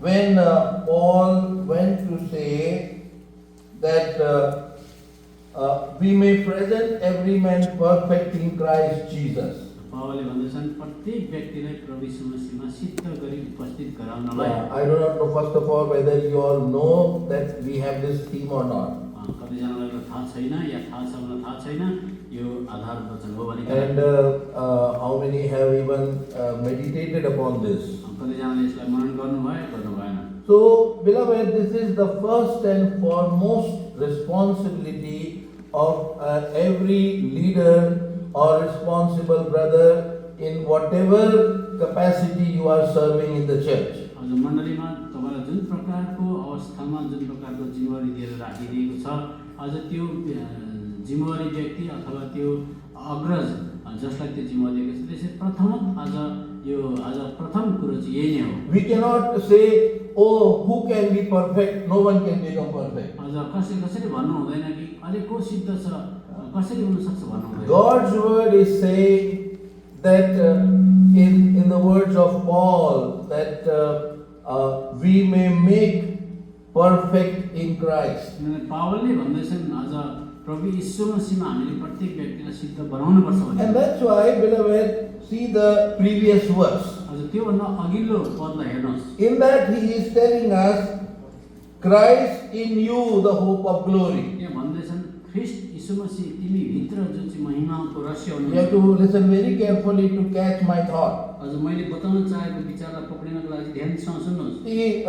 when Paul went to say that we may present every man perfect in Christ Jesus. पावलले भन्दछन् प्रत्येक व्यक्तिलाई प्रभु यीशु मसीहमा सिद्ध गरी उपस्थित गराउनलाई। I do not know, first of all, whether you all know that we have this theme or not. कतिजनालाई यो थाहा छैन या थाहा छ भने थाहा छैन यो आधार वचन हो भने। And how many have even meditated upon this? कतिजनाले यसलाई मनन गर्नुभयो गर्नु भएन। So, beloved, this is the first and foremost responsibility of every leader or responsible brother in whatever capacity you are serving in the church. आज मण्डलीमा तपाईलाई जुन प्रकारको अवस्थामा जुन प्रकारको जिम्मेवारी दिएर राखिदिएको छ, आज त्यो जिम्मेवारी व्यक्ति अथवा त्यो अग्रज जसलाई त्यो जिम्मेवारी दिएको छ त्यसै प्रथमत आज प्रथम कुरो चाहिँ यही नै हो। We cannot say, oh, who can be perfect? No one can become perfect. आज कसैले भन्नु हुँदैन कि अहिले को सिद्ध छ, कसरी हुन सक्छ भन्नु हुँदैन। God's word is saying that in the words of Paul that we may make perfect in Christ. पावलले भन्दैछन् आज प्रभु यीशु मसीहमा हामीले प्रत्येक व्यक्तिलाई सिद्ध बनाउनु पर्छ भने। And that's why, beloved, see the previous verse. आज त्यो भन्दा अघिल्लो पदलाई हेर्नुहोस्। In that he is telling us, Christ in you, the hope of glory. यहाँ भन्दैछन् ख्रीष्ट यीशु मसीह तिमी भित्र जो चाहिँ महिमाको रहस्य You हुनुहुन्छ। have to listen very carefully to catch my thought. आज मैले बताउन चाहेको विचारलाई पक्रिनको लागि ध्यानसँग सुन्नुहोस्। See,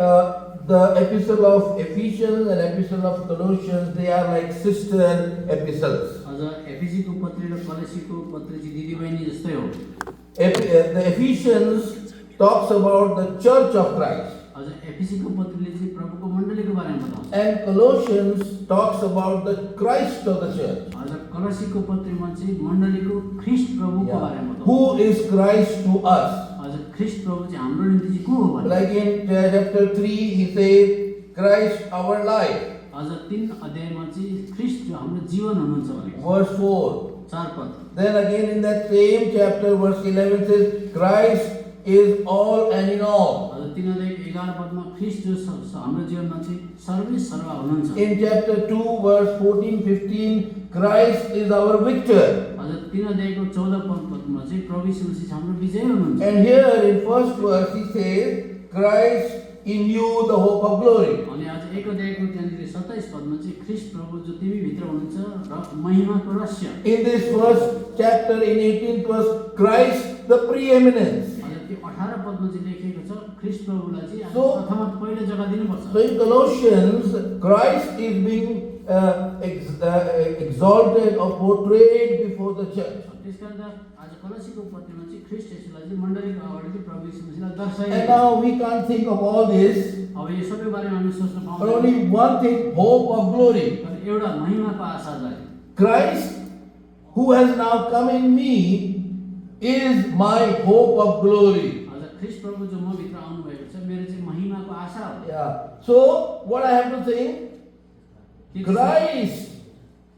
the epistle of Ephesians and epistle of Colossians, they are like sister epistles. आज एफिसीको पत्री र कलेसीको पत्री चाहिँ दिदीबहिनी जस्तै हो। The Ephesians talks about the church of Christ. आज एफिसीको पत्रीले चाहिँ प्रभुको मण्डलीको बारेमा बताउँछ। And Colossians talks about the Christ of the church. आज कलेसीको पत्रीमा चाहिँ मण्डलीको ख्रीष्ट प्रभुको बारेमा बताउँछ। Who is Christ to us? आज ख्रीष्ट प्रभु चाहिँ हाम्रो निम्ति चाहिँ को हो भने। Like in chapter 3, he says, Christ our life. आज 3 अध्यायमा चाहिँ ख्रीष्ट जो हाम्रो जीवन हुनुहुन्छ भने। Verse 4. 4 पद। Then again in that same chapter, verse 11 says, Christ is all and in all. आज 3 अध्याय 11 पदमा ख्रीष्ट जो हाम्रो जीवनमा चाहिँ सर्वै सर्वा हुनुहुन्छ। In chapter 2, verse 14-15, Christ is our victor. आज 3 अध्यायको 14 पदमा चाहिँ प्रभु यीशु मसीह हाम्रो विजय हुनुहुन्छ। And here in first verse, he says, Christ in you, the hope of glory. अनि आज 1 अध्यायको त्यहाँनिर 27 पदमा चाहिँ ख्रीष्ट प्रभु जो तिमी भित्र हुनुहुन्छ र महिमाको रहस्य। In this first chapter, in 18th verse, Christ the preeminence. आज त्यो 18 पदमा चाहिँ लेखिएको छ ख्रीष्ट प्रभुलाई चाहिँ आज So- प्रथमत पहिलो जग्गा दिनुपर्छ। So in Colossians, Christ is being exalted or portrayed before the church. त्यसकारण आज कलसीको पत्रमा चाहिँ ख्रीष्ट येशूलाई चाहिँ मण्डलीको अगाडि चाहिँ प्रभु यीशु मसीहलाई And दर्शाइएको छ। now we can't think of all this, अब यो सबै बारेमा हामी सोच्न but पाउँदैनौँ। only one thing, hope of glory. तर एउटा महिमाको आशा जाने। Christ, who has now come in me, is my hope of glory. आज ख्रीष्ट प्रभु जो म भित्र आउनु भएको छ मेरो चाहिँ महिमाको आशा हो। Yeah. So what I have to think, के छ? Christ,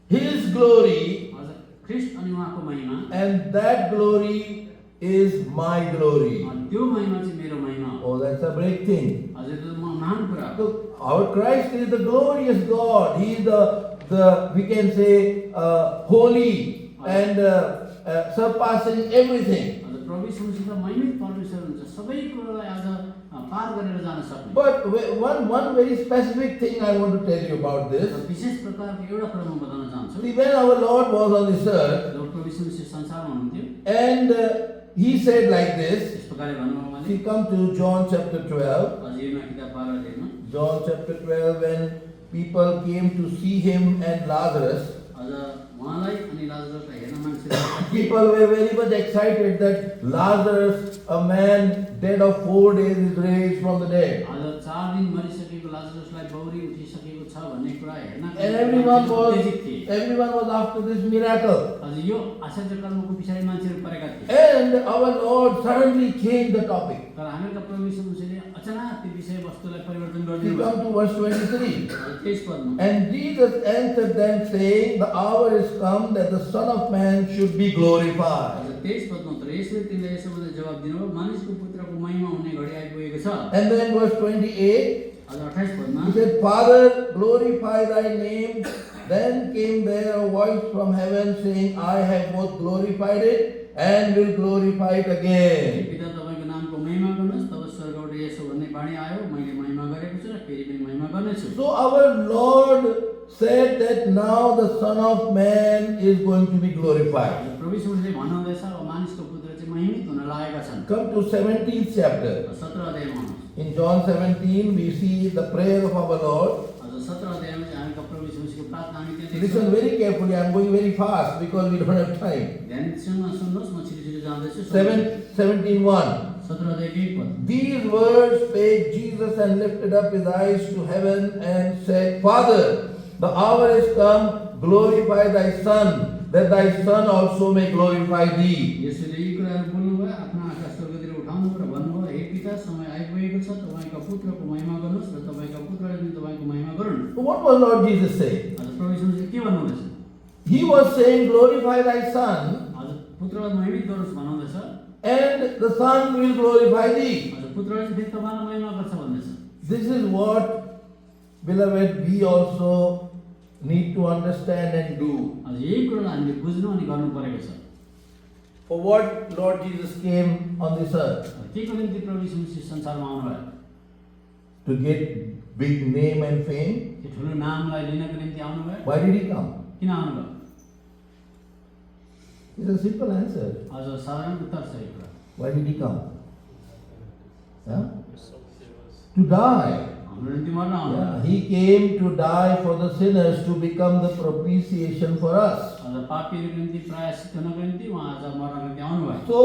His glory, आज ख्रीष्ट अनि उहाँको महिमा and that glory is my glory. अनि त्यो महिमा चाहिँ मेरो महिमा हो। Oh, that's a great thing. आज त्यो महान कुरा हो। Look, our Christ is the glorious God. He is the we can say holy and surpassing everything. आज प्रभु यीशु मसीह त महिमित परमेश्वर हुनुहुन्छ सबै कुरालाई आज पार गरेर जान सक्ने। But one very specific thing I want to tell you about this. र विशेष प्रकारको एउटा कुरा म बताउन चाहन्छु। See, when our Lord was on this earth, जब प्रभु यीशु मसीह संसारमा हुनुहुन्थ्यो and He said like this. Yes प्रकारले भन्नुभयो भने We come to John chapter 12. आज योना किताब 12 अध्यायमा John chapter 12, when people came to see Him and Lazarus, आज उहाँलाई अनि लाजरसलाई हेर्न मान्छेहरू people were very much excited that Lazarus, a man dead of 4 days, is raised from the dead. आज 4 दिन मरिसकेको लाजरसलाई बौरी उठिसकेको छ भन्ने कुरा हेर्न And everyone उत्तेजित थिए। was after this miracle. आज यो आश्चर्य कर्मको विषयमा मान्छेहरू परेका थिए। And our Lord suddenly changed the topic. तर हामीका प्रभु यीशु मसीहले अचानक त्यो विषय वस्तुलाई परिवर्तन We गरिदिनु come to verse 23. 23 Padma And Jesus answered them, saying, The hour is come that the Son of Man should be glorified. आज 23 पदमा तर यसले तिनलाई यसो भन्दै जवाब दिनुभयो मानिसको पुत्रको महिमा हुने घडी आइपुगेको गरिएको छ। And then verse 28, अझ 28 Padma he said, Father, glorify thy name. Then came there a voice from heaven saying, I have both glorified it and will glorify it again. पिता तपाईँको नामको महिमा गर्नुहोस्। तब स्वर्गबाट यसो भन्ने बाणी आयो, मैले महिमा गरेको छु र फेरि पनि महिमा गर्नेछु। So our Lord said that now the Son of Man is going to be glorified. प्रभु यीशुले भन्नुहुँदैछ अब मानिसको पुत्र चाहिँ महिमित हुन लागेका छन्। Come to 17th chapter. 17 अध्यायमा In John 17, we see the prayer of our Lord. अझ 17 अध्यायमा चाहिँ हामीका प्रभु यीशुको प्रार्थना हामी त्यहाँ Listen देख्छौँ। very carefully. I am going very fast because we don't have time. ध्यानसँग सुन्नुहोस्, म छिटो जाँदैछु। 17:1. 17 अध्यायको 1 पद। These words spake Jesus and lifted up his eyes to heaven and said, Father, the hour is come, glorify thy Son, that thy Son also may glorify thee. यसैले यी कुराहरू बोल्नुभयो, आफ्नो आँखा स्वर्गतिर उठाउनुभयो र भन्नुभयो, हे पिता, समय आइपुगेको छ, तपाईँका पुत्रको महिमा गर्नुहोस् र तपाईँका पुत्रले पनि तपाईँको महिमा गरून्। So what was Lord Jesus saying? आज प्रभु यीशुले के भन्नुहुँदैछ? He was saying, glorify thy Son, आज पुत्रलाई महिमित गरोस् भन्नुहुँदैछ, and the Son will glorify thee. आज पुत्रले चाहिँ फेरि तपाईँलाई महिमा गर्छ भन्दैछ। This is what, beloved, we also need to understand and do. आज यही कुरालाई हामीले बुझ्नु अनि गर्नु परेको छ। For what Lord Jesus came on this earth? केको निम्ति प्रभु यीशु संसारमा आउनुभयो? To get big name and fame? के ठुलो नामलाई लिनको निम्ति आउनुभयो? Why did he come? किन आउनुभयो? It's a simple answer. आज साधारण उत्तर छ यो कुरा। Why did he come? Yeah? To die. हाम्रो निम्ति मर्न आउनुभयो। Yeah, he came to die for the sinners, to become the propitiation for us. आज पापीहरूको निम्ति प्रायश्चित हुनको निम्ति उहाँ आज मर्नको निम्ति आउनुभयो। So,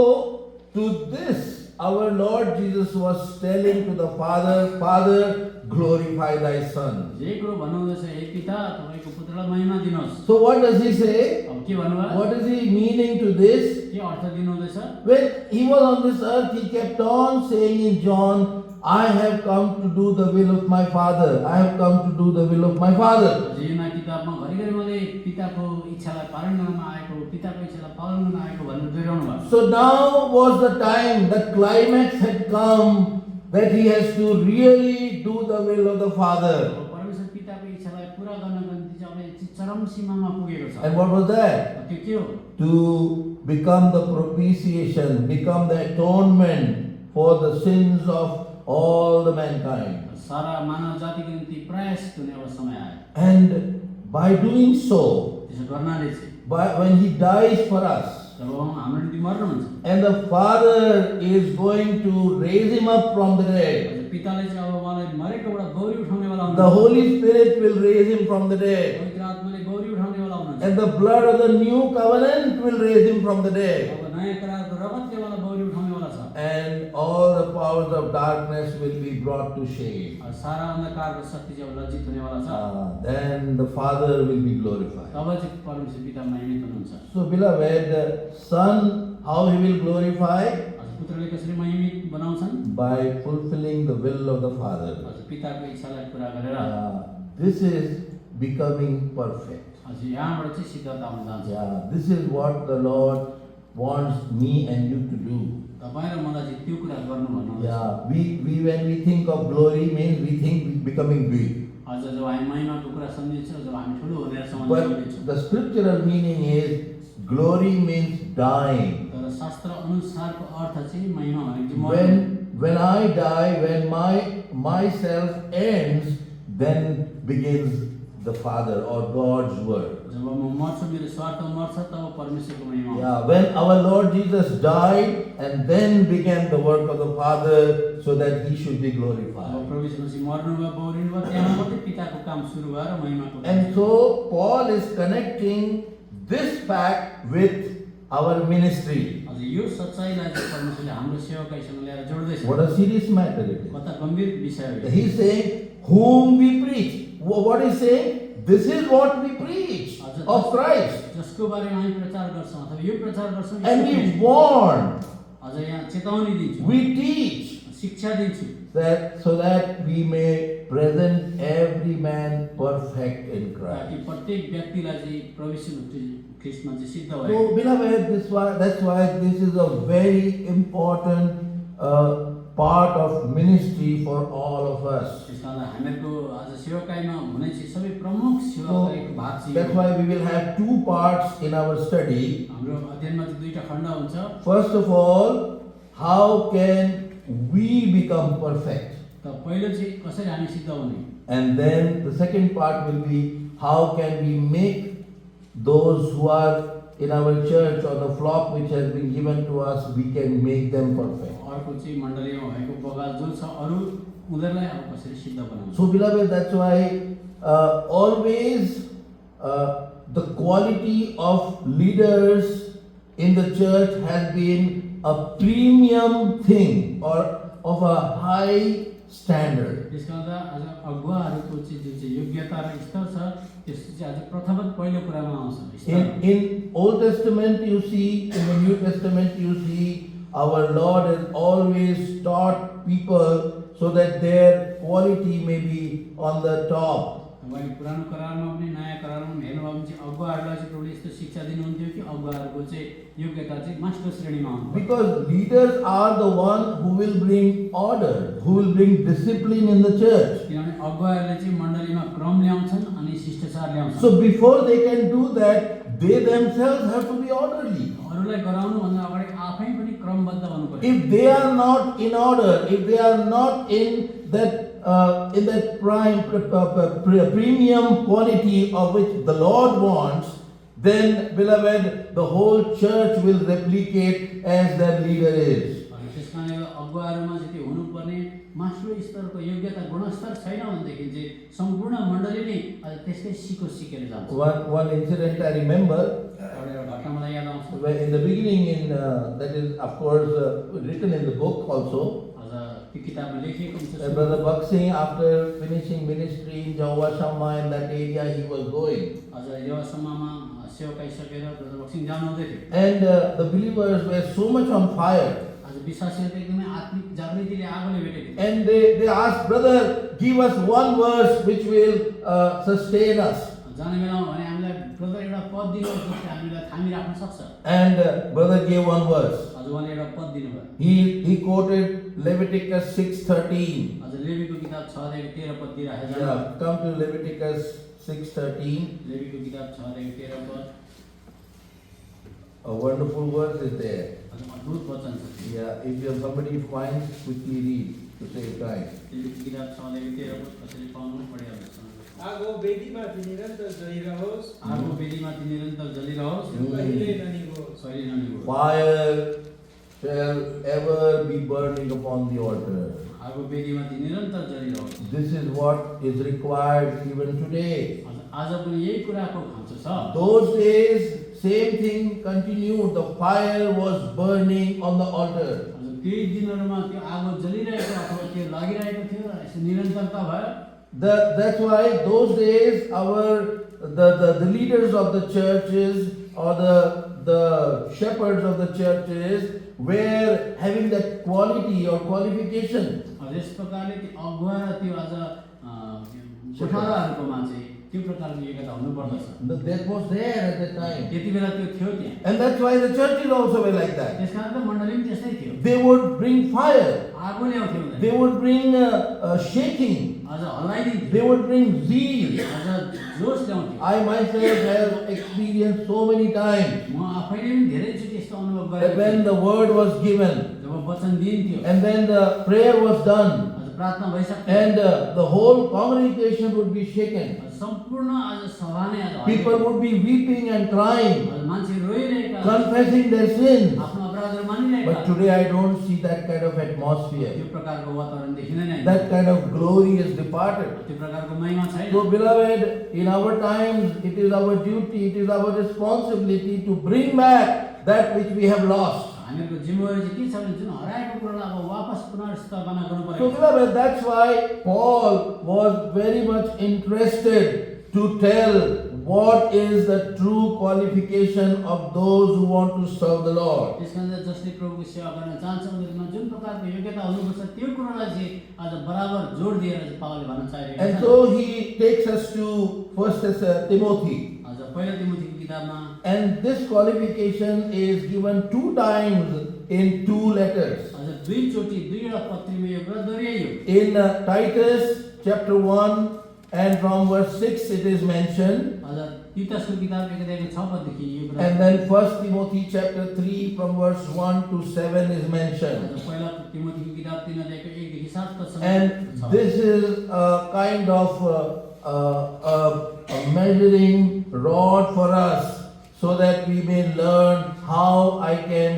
to this, our Lord Jesus was telling to the Father, Father, glorify thy Son. जे कुरो भन्नुहुँदैछ, हे पिता, तपाईँको पुत्रलाई महिमा दिनुहोस्। So what does he say? अब के भन्नुभयो? What is he meaning to this? के अर्थ दिनुहुँदैछ? When he was on this earth, he kept on saying in John, I have come to do the will of my Father. I have come to do the will of my Father. जीवना किताबमा घरिघरि मैले पिताको इच्छालाई पालन गर्न आएको, पिताको इच्छालाई पालन गर्न आएको भनेर दोहोऱ्याउनु भएको। So now was the time, the climax had come, that he has to really do the will of the Father. अब परमेश्वर पिताको इच्छालाई पूरा गर्नको निम्ति चाहिँ अब यो चरम सीमामा पुगेको छ। And what was that? त्यो के हो? To become the propitiation, become the atonement for the sins of all the mankind. सारा मानव जातिको निम्ति प्रयास हुने अब समय आयो। And by doing so, त्यसो गर्नाले चाहिँ when he dies for us, जब हाम्रो निम्ति मर्नुहुन्छ, and the Father is going to raise him up from the dead, पिताले चाहिँ अब उहाँलाई मरेकोबाट गौरी उठाउनेवाला हुनुहुन्छ। the Holy Spirit will raise him from the dead, पवित्र आत्माले गौरी उठाउनेवाला हुनुहुन्छ। and the blood of the new covenant will raise him from the dead, अब नयाँ करारको रगतलेवाला गौरी उठाउनेवाला छ। and all the powers of darkness will be brought to shame. अब सारा अन्धकारको शक्ति चाहिँ अब लज्जित हुनेवाला छ। Then the Father will be glorified. तब चाहिँ परमेश्वर पिता महिमित हुनुहुन्छ। So, beloved, Son, how he will glorify? आज पुत्रले कसरी महिमित बनाउँछन्? By fulfilling the will of the Father. आज पिताको इच्छालाई पूरा गरेर This is becoming perfect. आज यहाँबाट चाहिँ सिद्धता आउन जान्छ। This is what the Lord wants me and you to do. तपाईँ र मलाई चाहिँ त्यो कुरा गर्नु भन्नुहुन्छ। We when we think of glory means we think becoming big. आज जब हामी महिमाको कुरा सम्झिन्छौँ, जब हामी ठुलो हुने सम्झिन्छौँ। But the scriptural meaning is glory means dying. तर शास्त्र अनुसारको अर्थ चाहिँ महिमा भनेको चाहिँ मर्नु। When I die, when myself ends, then begins the Father or God's word. जब म मर्छु, मेरो स्वार्थ मर्छ, तब परमेश्वरको महिमा हुन्छ। When our Lord Jesus died, and then began the work of the Father, so that he should be अब glorified. प्रभु यीशु मसीह मर्नुभयो, बौरिनुभयो, त्यहाँबाट पिताको काम सुरु भयो र महिमाको। And so Paul is connecting this fact with our ministry. आज यो सच्चाइलाई चाहिँ परमेश्वरले हाम्रो सेवकाईसँग ल्याएर जोड्दैछ। What a serious matter it is. कता गम्भीर विषय हो यो। He's saying, whom we preach. What is saying? This is what we preach of Christ. जसको बारेमा हामी प्रचार गर्छौँ अथवा यो प्रचार गर्छौँ, And we warn, आज यहाँ चेतावनी दिन्छु, we teach, शिक्षा दिन्छु, that so that we may present every man perfect in ताकि Christ. प्रत्येक व्यक्तिलाई चाहिँ प्रवेश ख्रिस्टमा चाहिँ सिद्ध भयो। So, beloved, that's why this is a very important part of ministry for all of us. त्यस कारण हामीहरूको आज सेवाकाईमा हुने चाहिँ सबै प्रमुख So सेवाकाईको भाग चाहिँ that's yo. why we will have two parts in our study. हाम्रो अध्ययनमा चाहिँ दुईटा खण्ड हुन्छ। First of all, how can we become perfect? त पहिलो चाहिँ कसरी हामी सिद्ध हुने, And then the second part will be how can we make those who are in our church or the flock which has been given to us, we can make them perfect. अर्को चाहिँ मण्डलीमा भएको बगाल जो छ अरू उनीहरूलाई अब कसरी सिद्ध बनाउँछ। So beloved, that's why always the quality of leaders in the church has been a premium thing or of a high standard. त्यस कारण आज अगुवाहरूको चाहिँ जुन चाहिँ योग्यता र स्तर छ त्यस चाहिँ आज प्रथमत पहिलो कुरामा आउँछ। In Old Testament you see, in the New Testament you see, our Lord has always taught people so that their quality may be on the top. तपाईँले पुरानो करारमा पनि नयाँ करारमा पनि हेर्नुभयो भने चाहिँ अगुवाहरूलाई चाहिँ प्रभुले यस्तो शिक्षा दिनुहुन्थ्यो कि अगुवाहरूको चाहिँ योग्यता चाहिँ मास्टर श्रेणीमा आउनु। Because leaders are the one who will bring order, who will bring discipline in the church. किनभने अगुवाहरूले चाहिँ मण्डलीमा क्रम ल्याउँछन् अनि शिष्टाचार ल्याउँछन्। So before they can do that, they themselves have to be orderly. अरूलाई गराउनु भन्दा अगाडि आफै पनि क्रमबद्ध हुनु पर्छ। If they are not in order, if they are not in that premium quality of which the Lord wants, then beloved, the whole church will replicate as their leader is. त्यसकारणले अगुवाहरूमा चाहिँ त्यो हुनुपर्ने मास्टर स्तरको योग्यता गुणस्तर छैन भनेदेखि चाहिँ सम्पूर्ण मण्डली नै आज त्यसकै सिकेर जान्छ। One incident I remember, एउटा घटना मलाई याद आउँछ। where in the beginning, that is of course written in the book also. त्यो किताबमा लेखिएको हुन्छ। Brother Baksing, after finishing ministry in Java Shammah in that area, he was going. आज युवासम्ममा सेवाकाई सकेर ब्रदर बक्सिङ जानुहुँदै थियो। And the believers were so much on fire. आज विश्वासीहरू त एकदमै आत्मिक जागृतिले आगोले भेटेको थियो। And they asked, brother, give us one verse which will sustain us. जाने बेलामा भने हामीलाई ब्रदर एउटा पद दिनुहोस् जसले हामीलाई थामिराख्न सक्छ। And brother gave one verse. आज उहाँले एउटा पद दिनुभयो। He quoted Leviticus 6:13. आज लेवीको किताब 6:13 पद दिइराखेको छ। Yeah, come to Leviticus 6:13. लेवीको किताब 6:13 पद। A wonderful verse is there. आज अद्भुत वचन छ। Yeah, if you have somebody finds, quickly read to save time. लेवीको किताब 6:13 पद कसरी पाउनु पढिहाल्नुहोस्। आगो वेदीमाथि निरन्तर जलिरहोस्, आगो वेदीमाथि निरन्तर जलिरहोस्, कहिल्यै ननिभोस्। कहिले ननिभोस्। Fire shall ever be burning upon the altar. आगो वेदीमाथि निरन्तर जलिरहोस्। This is what is required even today. आज पनि यही कुराको खाँचो छ। Those days, same thing continued. The fire was burning on the altar. आज केही दिनहरुमा त्यो आगो जलिरहेको अथवा त्यो लागिरहेको थियो र यसो निरन्तरता भयो। That's why those days the leaders of the churches or the shepherds of the churches were having that quality or qualification. Yes प्रकारले त्यो अगुवा र त्यो आज कोठाराहरुकोमा चाहिँ त्यो प्रकारको योग्यता हुनु पर्दछ। That was there at that time. त्यति बेला त्यो थियो त्यहाँ। And that's why the churches also were like that. त्यसकारण त मण्डली पनि त्यस्तै थियो। They would bring fire. आगो ल्याउँथ्यो उनीहरूले। They would bring shaking. आज हल्लाइदिन्थ्यो। They would bring zeal. आज जोश ल्याउँथ्यो। I myself have experienced so many times म आफैले पनि धेरैचोटि यस्तो अनुभव that गरेको when the word was given जब वचन दिइन्थ्यो and then the prayer was done आज प्रार्थना भइसक्यो and the whole congregation would be shaken. सम्पूर्ण आज सभा नै आज People would be weeping and crying, आज मान्छे रोइरहेका confessing their sins. आफ्नो अपराधहरू मानिरहेका But today I don't see that kind of atmosphere. त्यो प्रकारको वातावरण देखिँदैन। That kind of glory is departed. त्यो प्रकारको महिमा छैन। So beloved, in our times, it is our duty, it is our responsibility to bring back that which we have lost. हामीहरूको जिम्मेवारी चाहिँ के छ भने जुन हराएको कुरालाई अब वापस पुनर्स्थापना गर्नु So पर्यो। beloved, that's why Paul was very much interested to tell what is the true qualification of those who want to serve the Lord. त्यसकारण जसले प्रभुको सेवा गर्न चाहन्छ उनीहरूमा जुन प्रकारको योग्यता हुनुपर्छ त्यो कुरालाई चाहिँ आज बराबर जोड दिएर चाहिँ पावलले भन्न चाहेको And छ। so he takes us to 1 Timothy. आज पहिलो तिमोथीको किताबमा And this qualification is given 2 times in 2 letters. आज दुईचोटि दुईवटा पत्रीमा यो कुरा दोहोऱ्याइयो। In Titus chapter 1 and from verse 6 it is mentioned. अझ तीतसको किताब 1 अध्यायको 6 पददेखि यो कुरा And then 1 Timothy chapter 3 from verse 1 to 7 is mentioned. अझ पहिला तिमोथीको किताब 3 अध्यायको 1 देखि 7 पदसम्म And छ। this is a kind of a measuring rod for us so that we may learn how I can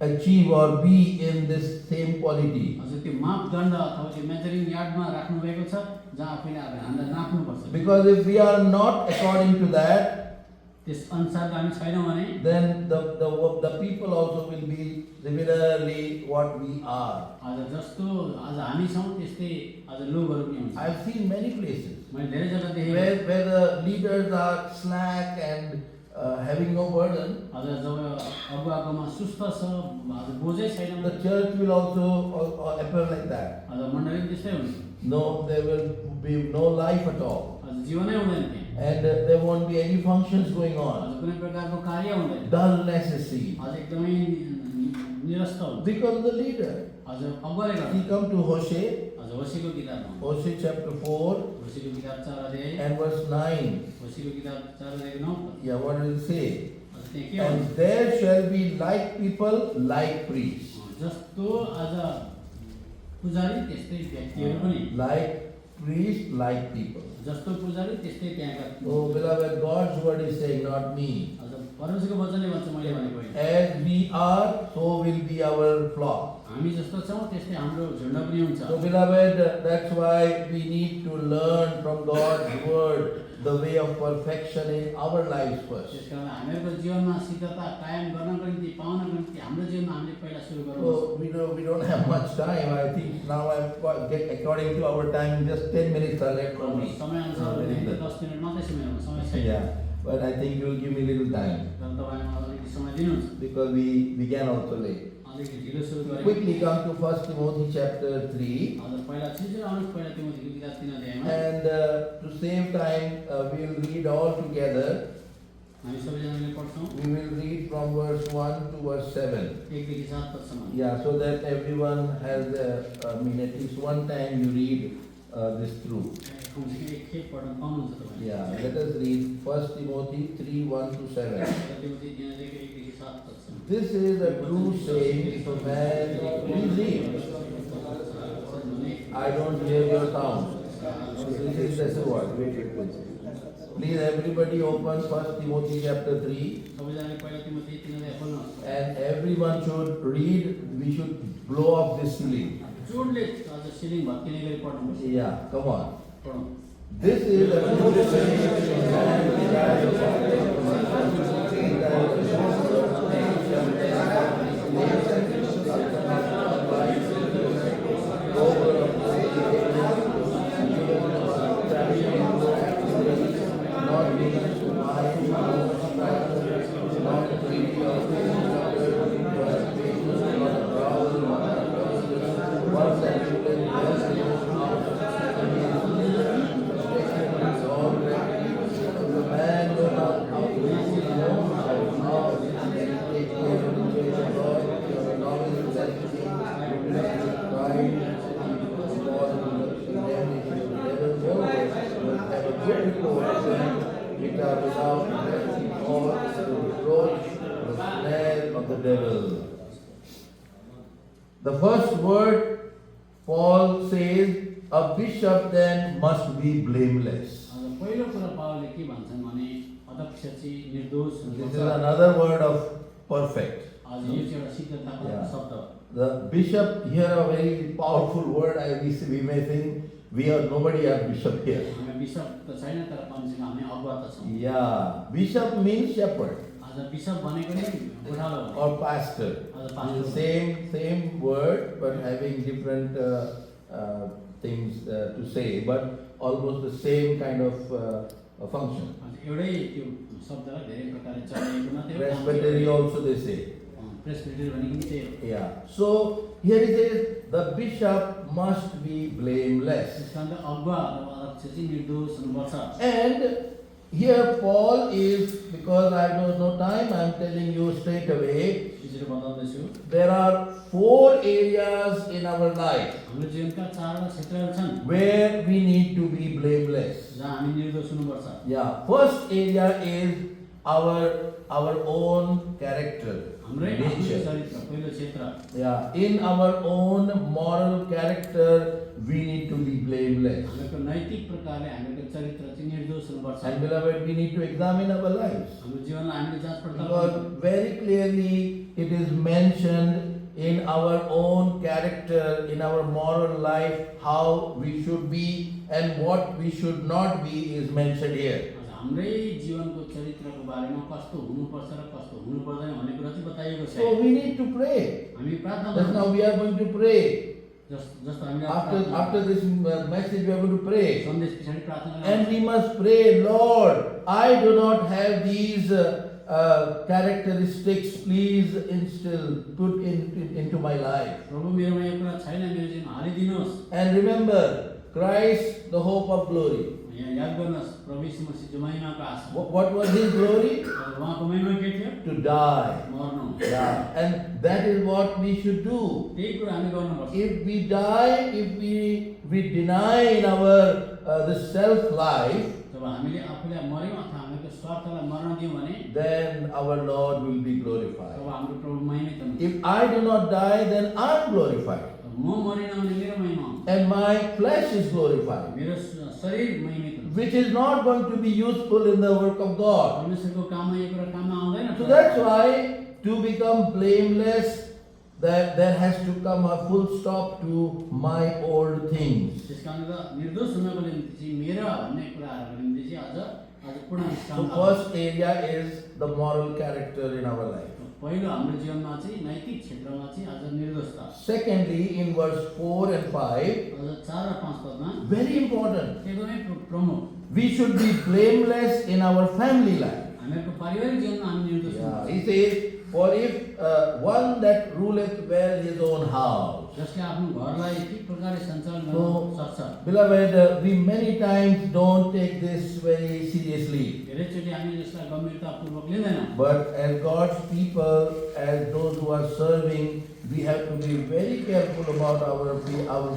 achieve or be in this same quality. अझ त्यो मापदण्ड अथवा त्यो मेजरिङ यार्डमा राख्नु भएको छ जहाँ आफैले अब हामीलाई नाप्नुपर्छ। Because if we are not according to that, त्यस अनुसारको हामी छैनौँ भने then the people also will be similarly what we are. आज जस्तो आज हामी छौँ त्यस्तै आज लोकहरू पनि हुन्छ। I've seen many places मैले धेरै जग्गा देखेँ where the leaders are slack and having no burden. आज जब अगुवाकोमा सुस्त छ आज बोझै छैन The church will also appear like that. आज मण्डली पनि त्यस्तै हुन्छ। No, there will be no life at all. आज जीवनै हुँदैन त्यहाँ। And there won't be any functions going आज on. कुनै प्रकारको कार्य हुँदैन। Dullness is seen. आज एकदमै निरस्त हुन्छ। Because of the leader. आज अगुवाले गर्दा He come to Hosea, आज होसेको किताबमा Hosea chapter 4 होसेको किताब 4 अध्याय and verse 9. होसेको किताब 4 अध्यायको 9 पद। Yeah, what does it say? आज त्यहाँ के And भन्छ? there shall be like people, like priests. जस्तो आज पुजारी त्यस्तै व्यक्तिहरू पनि Like priests, like people. जस्तो पुजारी त्यस्तै त्यहाँका Oh, beloved, God's word is saying, not me. आज परमेश्वरको वचनले भन्छ मैले भनेको होइन। As we are, so will be our flock. हामी जस्तो छौँ त्यस्तै हाम्रो झुण्ड पनि हुन्छ। So, beloved, that's why we need to learn from God's word the way of perfection in our lives first. त्यसकारण हामीहरूको जीवनमा सिद्धता कायम गर्नको निम्ति पाउनको निम्ति हाम्रो जीवनमा हामीले पहिला सुरु गरौँ। So, we don't have much time. I think now according to our time, just 10 minutes are left for me. समय अनुसार हो भने 10 मिनेट मात्रै समय हो, समय छैन। Yeah, but I think you will give me little time तर तपाईँ मलाई अलिकति समय दिनुहुन्छ। because we began also late. अलिकति ढिलो सुरु गरेँ। Quickly come to 1 Timothy chapter 3. आज पहिला छिटो आउनुहोस् पहिला तिमोथीको किताब 3 अध्यायमा। And to save time, we will read all together. हामी सबैजनाले पढ्छौँ। We will read from verse 1 to verse 7. 1 देखि 7 पदसम्म। Yeah, so that everyone has, at least one time you read this through. कमसेकम एक खेप पढ्न पाउनुहुन्छ तपाईँ। Yeah, let us read 1 Timothy 3 1 to 7. Timothy 3 अध्यायको 1 देखि 7 पदसम्म। This is a true saying for man. Please read. I don't hear your sound. This is the word. Please, everybody open 1 Timothy chapter 3. सबैजनाले पहिला तिमोथी 3 अध्याय खोल्नुहोस्। And everyone should read. We should blow off this ceiling. जोडले आज ceiling भत्किने गरी पढ्नुपर्छ। Yeah, come on. पढौँ। This is a true saying for man. The first word, Paul says, a bishop then must be blameless. आज पहिलो कुरा पावलले के भन्छन् भने अध्यक्ष चाहिँ निर्दोष This हुनुपर्छ। is another word of perfect. आज यो चाहिँ एउटा सिद्धताको Yeah. शब्द हो। The bishop here a very powerful word. We may think we are nobody are bishop here. हामी बिशप त छैन तर कमसेकम हामी अगुवा त छौँ। Yeah, bishop means shepherd आज बिशप भनेको नि गोठालो हो। or pastor. आज pastor Same word, but having different things to say, but almost the same kind of function. आज एउटै त्यो शब्दलाई धेरै प्रकारले चलाइएको मात्रै हो। Presbytery also they say. प्रेसबिटेरी भनेको नि त्यही हो। Yeah. So here it says the bishop must be blameless. त्यसकारण अगुवा अथवा अध्यक्ष चाहिँ निर्दोष हुनुपर्छ। And Here Paul is, because I have no time, I am telling you straight away, यसरी बताउँदैछु there are 4 areas in our life हाम्रो जीवनका 4 क्षेत्रहरू छन् where we need to be blameless. जहाँ हामी निर्दोष हुनुपर्छ। Yeah, first area is our own character, हाम्रै आफ्नो nature. चरित्र पहिलो क्षेत्र। Yeah, in our own moral character, we need to be blameless. हामीको नैतिक प्रकारले हामीको चरित्र चाहिँ निर्दोष हुनुपर्छ। And beloved, we need to examine our lives. हाम्रो जीवनलाई हामीले जाँच पडताल Because गर्नुपर्छ। very clearly it is mentioned in our own character, in our moral life, how we should be and what we should not be is mentioned here. हाम्रै जीवनको चरित्रको बारेमा कस्तो हुनुपर्छ र कस्तो हुनु पर्दैन भन्ने कुरा चाहिँ बताइएको छ। So we need to pray. हामी प्रार्थना Just now गर्छौँ। we are going to pray. जस्तो हामीले After this message we are going to pray. सन्देश पछाडि प्रार्थना And गर्छौँ। we must pray, Lord, I do not have these characteristics, please put into my life. प्रभु मेरोमा यो कुरा छैन, मेरो जीवनमा हालिदिनुहोस्। And remember, Christ, the hope of glory. यहाँ याद गर्नुहोस् प्रभु यीशु मसीह जो महिमाको आशा। What was his glory? उहाँको महिमा के थियो? To die. मर्नु। Yeah. And that is what we should do. त्यही कुरा हामी गर्नुपर्छ। If we die, if we deny in our the self life, जब हामीले आफूलाई मर्यौँ अथवा हामीको स्वार्थलाई मर्न दियौँ भने then our Lord will be glorified. तब हाम्रो प्रभु महिमित हुनुहुन्छ। If I do not die, then I am glorified. म मरिनँ भने मेरो महिमा हुन्छ। And my flesh is glorified, मेरो शरीर महिमित हुन्छ। which is not going to be useful in the work of God. परमेश्वरको काममा यो कुरा काममा आउँदैन। So that's why to become blameless, that there has to come a full stop to my old things. त्यस कारणले निर्दोष हुनको निम्ति चाहिँ मेरा भन्ने कुराहरूको निम्ति चाहिँ अझ पूर्ण So विश्राम। first area is the moral character in our life. पहिलो हाम्रो जीवनमा चाहिँ नैतिक क्षेत्रमा चाहिँ अझ निर्दोषता। Secondly, in verse 4 and 5, अझ 4 र 5 पदमा very important, एकदमै प्रमुख we should be blameless in our family life. हामीहरूको पारिवारिक जीवनमा हामी निर्दोष Yeah, हुनुपर्छ। he says, for if one that ruleth well his own house. जसले आफ्नो घरलाई ठिक प्रकारले सञ्चालन गर्न So, सक्छ। beloved, we many times don't take this very seriously. धेरैचोटि हामी यसलाई गम्भीरतापूर्वक लिँदैनौँ। But as God's people, as those who are serving, we have to be very careful about our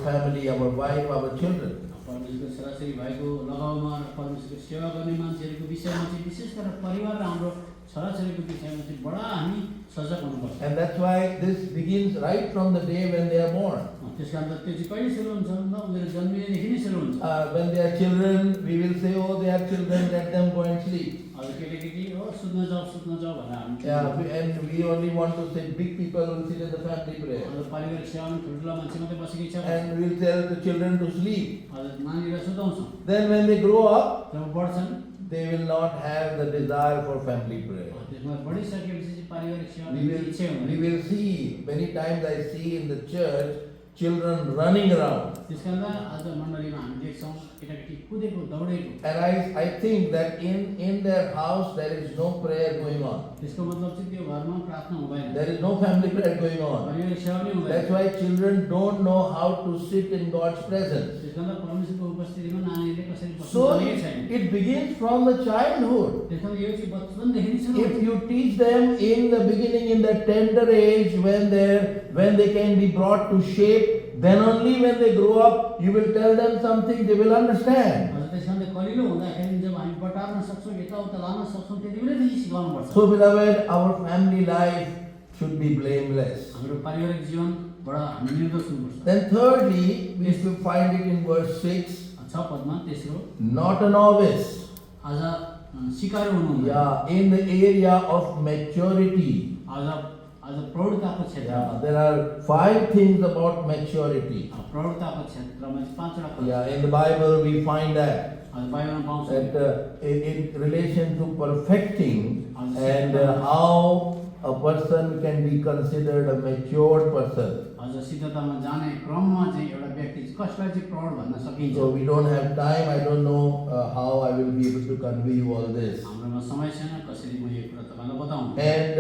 family, our wife, our children. परमेश्वरको छोराछोरी भएको लगाउमा र परमेश्वरको सेवा गर्ने मान्छेहरूको विषयमा चाहिँ विशेष गरेर परिवार र हाम्रो छोराछोरीको विषयमा चाहिँ बडा हामी सजग हुनुपर्छ। And that's why this begins right from the day when they are born. त्यस कारण त्यो चाहिँ कहिले सुरु हुन्छ भन्दा उनीहरू जन्मिएदेखि नै सुरु हुन्छ। When they are children, we will say, oh, they are children, let them go and sleep. अब केटाकेटी हो सुत्न जाऊ भनेर हामी Yeah, and we only want to say big people will sit in the family prayer. अन्त पारिवारिक सेवामा ठुल्ठुला मान्छे मात्रै बसेकै छ। And we'll tell the children to sleep. हजुर नानीलाई सुताउँछौँ। Then when they grow up, जब बढ्छन् they will not have the desire for family prayer. त्यसमा बढिसकेपछि चाहिँ पारिवारिक सेवामा We इच्छा will, हुँदैन। we will see, many times I see in the church, children running around. त्यस कारण आज मण्डलीमा हामी देख्छौँ केटाकेटी कुदेको दौडेको। And I think that in their house there is no prayer going on. त्यसको मतलब चाहिँ त्यो घरमा प्रार्थना हुँदैन। There is no family prayer going on. पारिवारिक सेवा नै हुँदैन। That's why children don't know how to sit in God's presence. त्यस कारण परमेश्वरको उपस्थितिमा नानीहरूले कसरी बस्नु So भनेकै छैन। it begins from the childhood. त्यस कारण यो चाहिँ बचपनदेखि नै सुरु If हुन्छ। you teach them in the beginning, in the tender age, when they can be brought to shape, then only when they grow up, you will tell them something, they will understand. हजुर त्यस कारण कलिलो हुँदाखेरि जब हामी बटार्न सक्छौँ यताउता लान सक्छौँ त्यति बेलैदेखि सिकाउनुपर्छ। So beloved, our family life should be blameless. हाम्रो पारिवारिक जीवनबाट हामी निर्दोष हुनुपर्छ। Then thirdly, we should find it in verse 6, 6 Padma तेस्रो not a novice. आज सिकार हुनु Yeah, in the area of maturity. आज प्रौढताको क्षेत्रमा Yeah, there are 5 things about maturity. प्रौढताको क्षेत्रमा चाहिँ 5 वटा Yeah, in the Bible we find that. आज बाइबलमा पाउँछौँ That in relation to perfecting and how a person can be considered a matured person. आज सिद्धतामा जाने क्रममा चाहिँ एउटा व्यक्ति चाहिँ कसलाई चाहिँ प्रौढ भन्न सकिन्छ। So we don't have time. I don't know how I will be able to convey you all this. हाम्रोमा समय छैन कसरी म यो कुरा तपाईँलाई बताउँ। And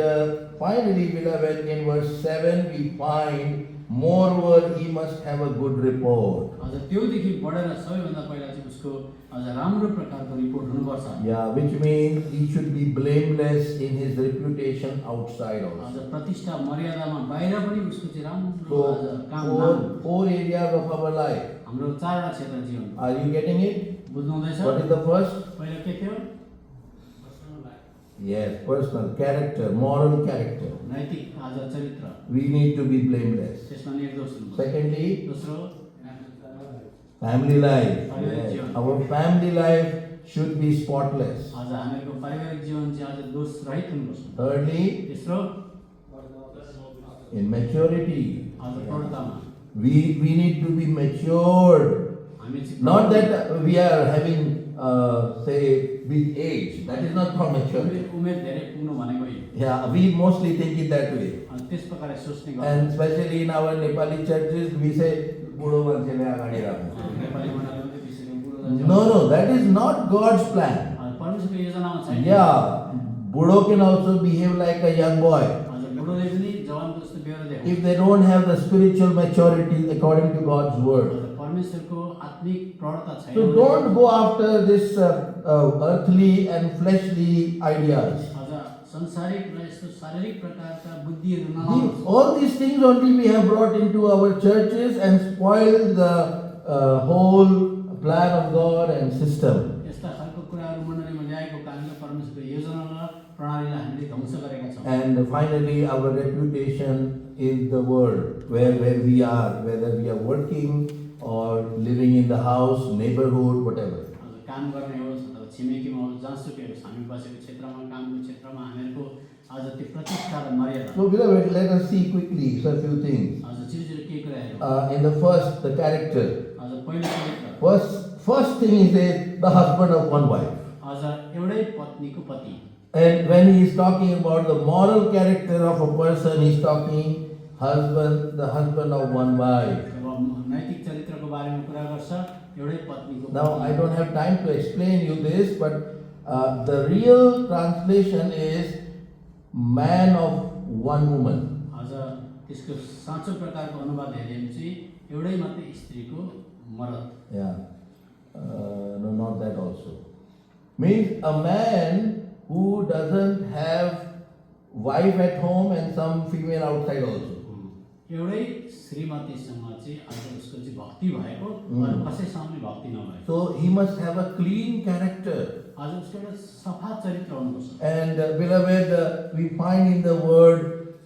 finally, beloved, in verse 7 we find Moreover, he must have a good report. अझ त्योदेखि बढेर सबैभन्दा पहिला चाहिँ उसको अझ राम्रो प्रकारको रिपोर्ट हुनुपर्छ। Yeah, which means he should be blameless in his reputation outside अझ also. प्रतिष्ठा मर्यादामा बाहिर पनि उसको चाहिँ राम्रो So, अझ काम नाम। four areas of our life. हाम्रो चारवटा क्षेत्र जीवन Are you getting it? बुझ्नु हुँदैछ? What is the first? पहिला के थियो? Yes, personal character, moral character. नैतिक आज चरित्र, We need to be blameless. त्यसमा निर्दोष हुनुपर्छ। Secondly, दोस्रो family life. पारिवारिक Yes. जीवन। Our family life should be spotless. आज हामीहरूको पारिवारिक जीवन चाहिँ आज दोष रहित हुनुपर्छ। Thirdly, तेस्रो in maturity. आज प्रौढतामा We need to be matured. हामी चाहिँ Not that we are having, say, big age. That is not called maturity. उमेर धेरै पुग्नु भनेको होइन। Yeah, we mostly think it that way. अनि त्यस प्रकारले सोच्ने गर्छ। And especially in our Nepali churches, we say, बुढो मान्छेले अगाडि राख्नु. नेपाली मण्डलमा चाहिँ त्यसरी बुढो जान्छ। No, that is not God's plan. अनि परमेश्वरको योजनामा छैन। Yeah, बुढो can also behave like a young boy. आज बुढोले पनि जवानको जस्तो बेहोरा देखाउँछ। If they don't have the spiritual maturity according to God's word. आज परमेश्वरको आत्मिक प्रौढता छैन। So don't go after this earthly and fleshly ideas. आज संसारिक र यस्तो शारीरिक प्रकारका बुद्धिहरू नलाउनुहोस्। All these things only we have brought into our churches and spoiled the whole plan of God and system. यस्ता खालको कुराहरू मण्डलीमा ल्याएको कारणले परमेश्वरको योजना र प्रणालीलाई हामीले ध्वंस गरेका छौँ। And finally, our reputation in the world, where we are, whether we are working or living in the house, neighborhood, whatever. आज काम गर्ने होस् अथवा छिमेकीमा होस् जहाँसुकै होस् हामी बसेको क्षेत्रमा कामको क्षेत्रमा हामीहरूको आज त्यो प्रतिष्ठा र मर्यादा। So, beloved, let us see quickly a few things. आज छिटो के कुराहरू In the first, the character. आज पहिलो चरित्र First thing is that the husband of one wife. आज एउटै पत्नीको पति। And when he is talking about the moral character of a person, he is talking the husband of one wife. जब नैतिक चरित्रको बारेमा कुरा गर्छ एउटै पत्नीको। Now, I don't have time to explain you this, but the real translation is man of one woman. आज त्यसको साँचो प्रकारको अनुवाद हेर्यो भने चाहिँ एउटै मात्रै स्त्रीको मर्द। Yeah. No, not that also. Means a man who doesn't have wife at home and some female outside also. एउटै श्रीमतीसँग चाहिँ आज उसको चाहिँ भक्ति भएको अरू कसैसँग पनि भक्ति नभएको। So he must have a clean character. आज उसको एउटा सफा चरित्र हुनुपर्छ। And beloved, we find in the word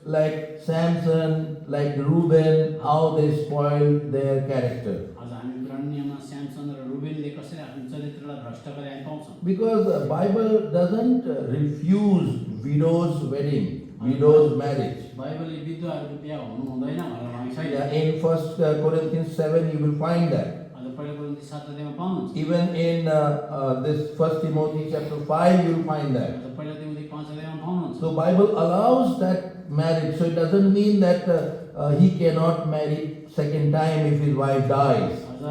like Samson, like Reuben, how they spoiled their character. आज हामी ग्रन्थमा स्यामसन र रुबेनले कसरी आफ्नो चरित्रलाई भ्रष्ट गरे हामी पाउँछौँ। Because the Bible doesn't refuse widows' wedding, widows' marriage. बाइबलले विधवाहरूको बिहा हुनु हुँदैन भनेर भनेको छैन। Yeah, in 1 Corinthians 7 you will find that. आज पहिलो कोरिन्थी 7 अध्यायमा पाउनुहुन्छ। Even in this 1 Timothy chapter 5 you will find that. आज पहिलो तिमोथी 5 अध्यायमा पाउनुहुन्छ। So Bible allows that marriage. So it doesn't mean that he cannot marry second time if his wife dies. आज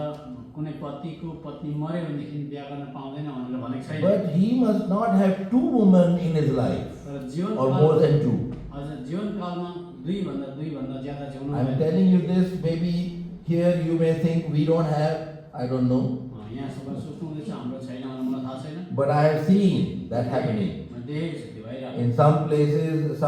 कुनै पतिको पत्नी मर्यो भनेदेखि बिहा गर्न पाउँदैन भनेर भनेको छैन। But he must not have two women in his life तर जीवन or more than two. आज जीवनकालमा दुई भन्दा ज्यादा जिउनु I'm हुँदैन। telling you this, maybe here you may think we don't have, I don't know. यहाँ सबै सोच्नु हुँदैछ हाम्रो छैन भनेर मलाई थाहा छैन। But I have seen that happening. मैले देखेको छु त्यो भइरहेको। In some places,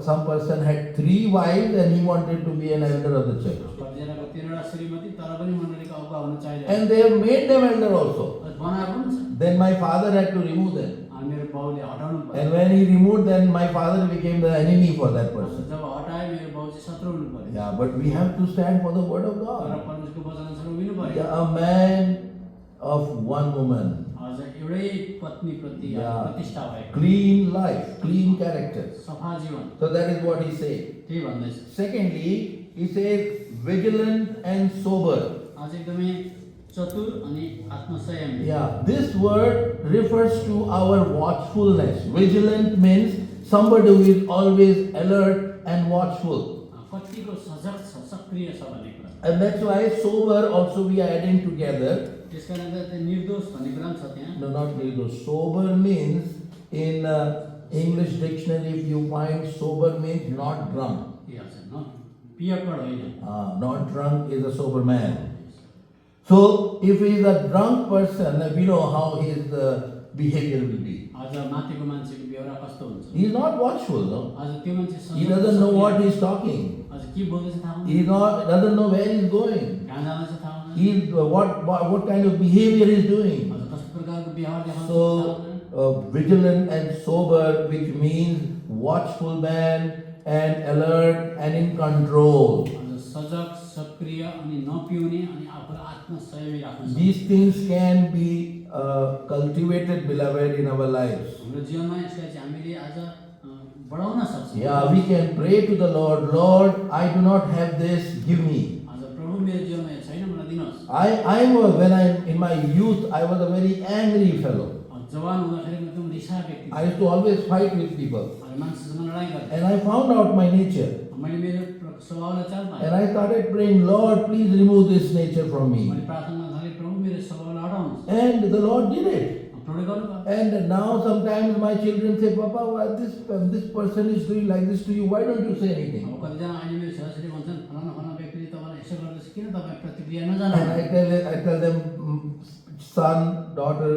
some person had 3 wives and he wanted to be an elder of the church. कतिजनाको 3वटा श्रीमती तर पनि मण्डलीको अगुवा हुन चाहिरहेको। And they have made them elder also. बनाएको पनि छ। Then my father had to remove them. अनि मेरो बाउले हटाउनु पर्यो। And when he removed them, my father became the enemy for that person. जब हटाए मेरो बाउ चाहिँ शत्रु हुनु पर्यो। Yeah, but we have to stand for the word of तर God. परमेश्वरको वचनअनुसार उभिनु पर्यो। Yeah, a man of one woman. आज एउटै पत्नीप्रति Yeah. प्रतिष्ठा भएको Clean life, clean character. सफा जीवन So that is what he said. त्यही भन्दैछ। Secondly, he says vigilant and sober. आज एकदमै चतुर अनि आत्मसंयमी। Yeah, this word refers to our watchfulness. Vigilant means somebody who is always alert and watchful. कतिको सजग छ सक्रिय छ भन्ने कुरा। And that's why sober also we are adding together. त्यसकारण त्यो निर्दोष भन्ने कुरा पनि छ त्यहाँ। No, not really. Sober means in English dictionary, if you find sober means not drunk. ए हजुर न पियक्कड होइन। Not drunk is a sober man. So if he is a drunk person, we know how his behavior will be. आज माथिको मान्छेको बेहोरा कस्तो हुन्छ? He is not watchful, no? आज त्यो मान्छे He सजग doesn't know सक्रिय, what he is talking. आज के बोल्दैछ थाहा हुँदैन, He doesn't know where he is going. कहाँ जाँदैछ थाहा हुँदैन, He is, what kind of behavior he is doing. आज कस्तो प्रकारको व्यवहार देखाउँछ थाहा So हुँदैन। vigilant and sober, which means watchful man and alert and in control. आज सजग, सक्रिय अनि नपिउने अनि आफूलाई आत्मसंयमी राख्न सक्ने। These things can be cultivated, beloved, in our lives. हाम्रो जीवनमा यसलाई चाहिँ हामीले आज बढाउन सक्छौँ। Yeah, we can pray to the Lord, Lord, I do not have this, give me. आज प्रभु मेरो जीवनमा यो छैन, मलाई दिनुहोस्। When I in my youth, I was a very angry fellow. जवान हुँदाखेरि म एकदम रिसाहा व्यक्ति I used to always fight with people. अनि मान्छेसँग लडाइँ गर्थेँ। And I found out my nature. मैले मेरो स्वभावलाई चाल पाएँ। And I started praying, Lord, please remove this nature from me. मैले प्रार्थना गर्न थालेँ, प्रभु मेरो स्वभावलाई हटाउनुहोस्। And the Lord did it. प्रभुले गर्नुभयो। And now sometimes my children say, Papa, why this person is doing like this to you? Why don't you say anything? अब कतिजना अहिले मेरो छोराछोरी भन्छन् फलाना फलाना व्यक्तिले तपाईँलाई यसो गर्दैछ, किन तपाईँ प्रतिक्रिया And नजानु? I tell them, son, daughter,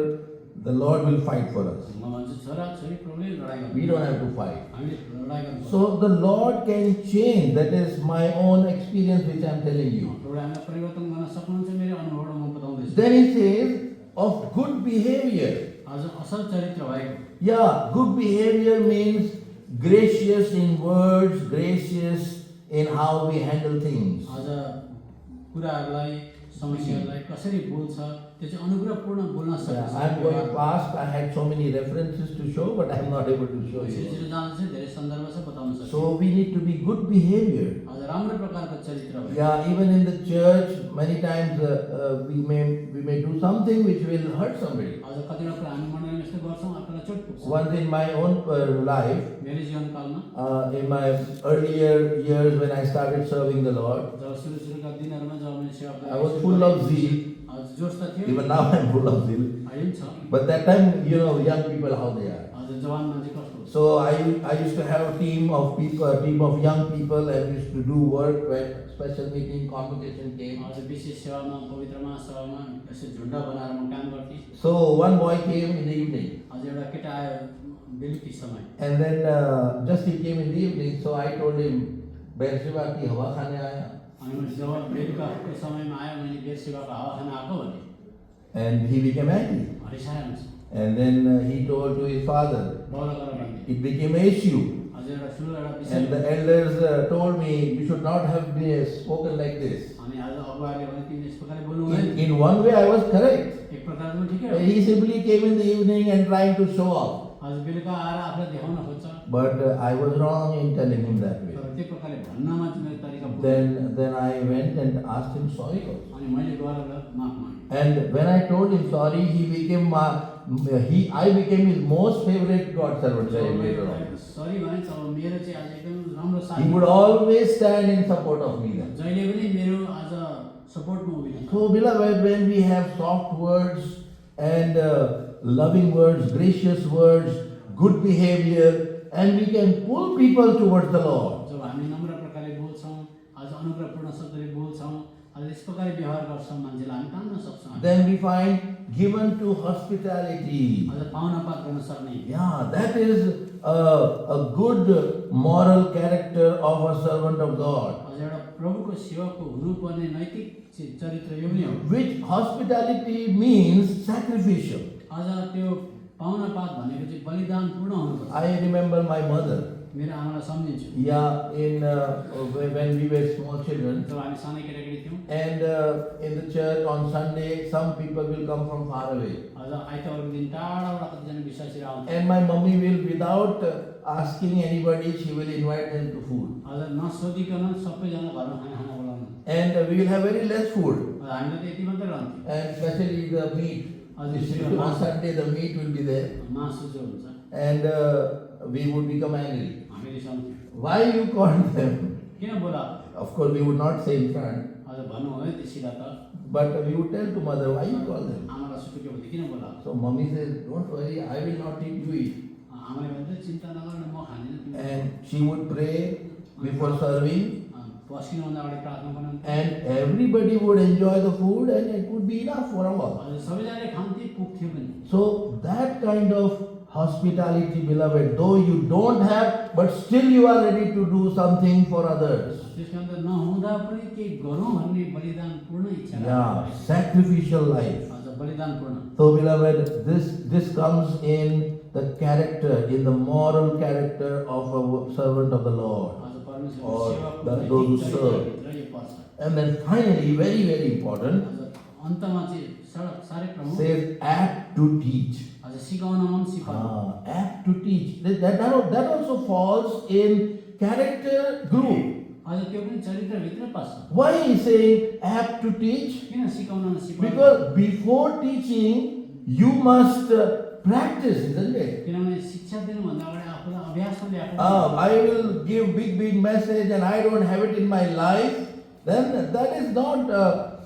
the Lord will fight for us. म भन्छु छोरा छोरी प्रभुले लडाइँ गर्नु। We don't have to fight. हामीले लडाइँ गर्नु। So the Lord can change. That is my own experience which I am telling you. प्रभुले हामीलाई परिवर्तन गर्न सक्नुहुन्छ, मेरो अनुभवबाट म बताउँदैछु। Then he says of good behavior. आज असल चरित्र भएको। Yeah, good behavior means gracious in words, gracious in how we handle things. आज कुराहरूलाई समस्याहरूलाई कसरी बोल्छ त्यो चाहिँ अनुग्रहपूर्ण बोल्न Yeah, सक्छ। I am going past. I had so many references to show, but I am not able to show छिटो you. छिटो जाँदा चाहिँ धेरै सन्दर्भ छ बताउन सक्छ। So we need to be good behavior. आज राम्रो प्रकारको चरित्र भयो। Yeah, even in the church, many times we may do something which will hurt somebody. आज कतिवटा कुरा हामी मण्डलीमा यस्तो गर्छौँ आफूलाई चोट पुग्छ। Once in my own life, मेरो जीवनकालमा in my earlier years when I started serving the Lord, जब सुरुका दिनहरूमा जब मैले सेवा I was full of zeal. आज जोस त थियो, Even now I am full of zeal. अहिले पनि छ। But that time, you know, young people how they are. आज जवान मान्छे कस्तो हुन्छ? So I used to have a team of people, a team of young people, and we used to do work when special meeting, convocation came. आज विशेष सेवामा पवित्र महासभामा यसो झुन्ड बनाएर म काम गर्थेँ। So one boy came in the evening, आज एउटा केटा आयो बेलुकी समय, and then just he came in the evening. So I told him, "Beersheba की हवा खाने आया." अनि मैले जब बेलुकाको समयमा आयो मैले बेर सेवाको हावा खान आएको भने And he became angry. रिसायो हुन्छ। And then he told to his father. बौला गरेर भन्थे। It became an issue. आज एउटा ठुलो एउटा विषय And the elders told me, "You should not have been spoken like this." अनि आज अगुवाले भने तिमीले यस प्रकारले बोल्नु हुँदैन। In one way, I was correct. एक प्रकारमा ठिकै हो। He simply came in the evening and trying to show off. आज बेलुका आएर आफूलाई देखाउन खोज्छ। But I was wrong in telling him that way. तर त्यो प्रकारले भन्नमा चाहिँ मेरो तरिका भुल। Then I went and asked him sorry also. अनि मैले गएर माफ मागेँ। And when I told him sorry, I became his most favorite God servant later on. सरी भने अब मेरो चाहिँ आज एकदम राम्रो साथी। He would always stand in support of me then. जहिले पनि मेरो आज सपोर्टमा उभिन्छ। So beloved, when we have soft words and loving words, gracious words, good behavior, and we can pull people towards the Lord. जब हामी नम्र प्रकारले बोल्छौँ, आज अनुग्रहपूर्ण शब्दले बोल्छौँ, आज यस प्रकारले व्यवहार गर्छौँ, मान्छेलाई हामी तान्न सक्छौँ। Then we find given to hospitality. आज पाहुनापात गर्न सक्ने। Yeah, that is a good moral character of a servant of God. आज एउटा प्रभुको सेवकको हुनुपर्ने नैतिक चरित्र यो पनि हो। Which hospitality means sacrificial. आज त्यो पाहुनापात भनेको चाहिँ बलिदानपूर्ण हुनुपर्छ। I remember my mother. मेरो आमालाई सम्झिन्छु। Yeah, when we were small children. जब हामी सानै केटाकेटी थियौँ। And in the church on Sunday, some people will come from far away. आज आइतबारको दिन टाढाबाट कतिजना विश्वासीहरू आउँछ। And my mummy will, without asking anybody, she will invite them to food. आज नसोधिकन सबैजना घरमा खाना बोलाउनु। And we will have very less food. हामीलाई त यति मात्रै रहन्थ्यो। And especially the meat. On Sunday, the meat will be there. मासु जो हुन्छ And we would become angry. हामी रिसाउँथ्यौँ। Why you called them? किन बोला? Of course, we would not say in front. आज भन्नु हो त्यो सिधा त। But we would tell to mother, why you call them? आमालाई सुटुक्यो भने किन बोला? So mommy says, don't worry, I will not eat, you eat. आमाले भन्छ चिन्ता नगर्नु म खाँदिनँ तिमी। And she would pray before serving. पस्किनुभन्दा अगाडि प्रार्थना गर्नुहुन्थ्यो। and everybody would enjoy the food and it would be enough for all. हजुर सबैजनाले खान्थे, पुग्थ्यो पनि। So that kind of hospitality, beloved, though you don't have, but still you are ready to do something for others. त्यसको अन्त नहुँदा पनि केही गरौँ भन्ने बलिदानपूर्ण इच्छा Yeah, sacrificial life. हजुर बलिदानपूर्ण। So, beloved, this comes in the character, in the moral character of a servant of the Lord. हजुर परमेश्वरको Or सेवकको those who नैतिक serve. चरित्रभित्र यो पर्छ। And then finally, very, very important, हजुर अन्तमा चाहिँ साह्रै प्रमुख says apt to teach. हजुर सिकाउनमा पनि सिकाउनु। Apt to teach. That also falls in character group. हजुर त्यो पनि चरित्रभित्र पर्छ। Why is saying apt to teach? किन सिकाउनमा सिकाउनु? Because before teaching, you must practice, isn't it? किनभने शिक्षा दिनुभन्दा अगाडि आफूलाई अभ्यासमा ल्याएको। I will give big message and I don't have it in my life, then that is not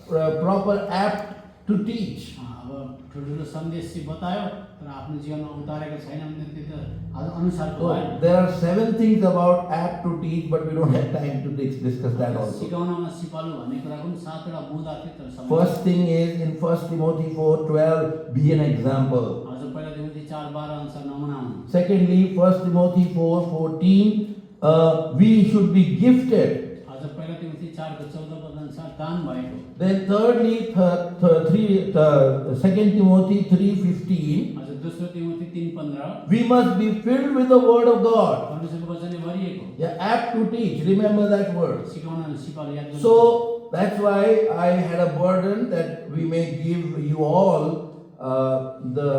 proper apt to teach. अब ठुल्ठुलो सन्देश चाहिँ बतायो तर आफ्नो जीवनमा उतारेको छैन भने त्यो त आज अनुसारको So भएन। there are 7 things about apt to teach, but we don't have time to discuss that also. सिकाउनमा सिपालु भन्ने कुराको पनि 7 वटा बुँदा थियो तर समय First thing is in 1 Timothy 4:12, be an example. हजुर पहिला तिमोथी 4:12 अनुसार नमुना हुनु। Secondly, 1 Timothy 4:14, we should be gifted. हजुर पहिला तिमोथी 4:14 पद अनुसार दान भएको। Then thirdly, 2 Timothy 3:15, हजुर दोस्रो Timothy 3:15 we must be filled with the word of God. परमेश्वरको वचनले भरिएको। Yeah, apt to teach. Remember that word. सिकाउन सिपालु याद गर्नु। So that's why I had a burden that we may give you all the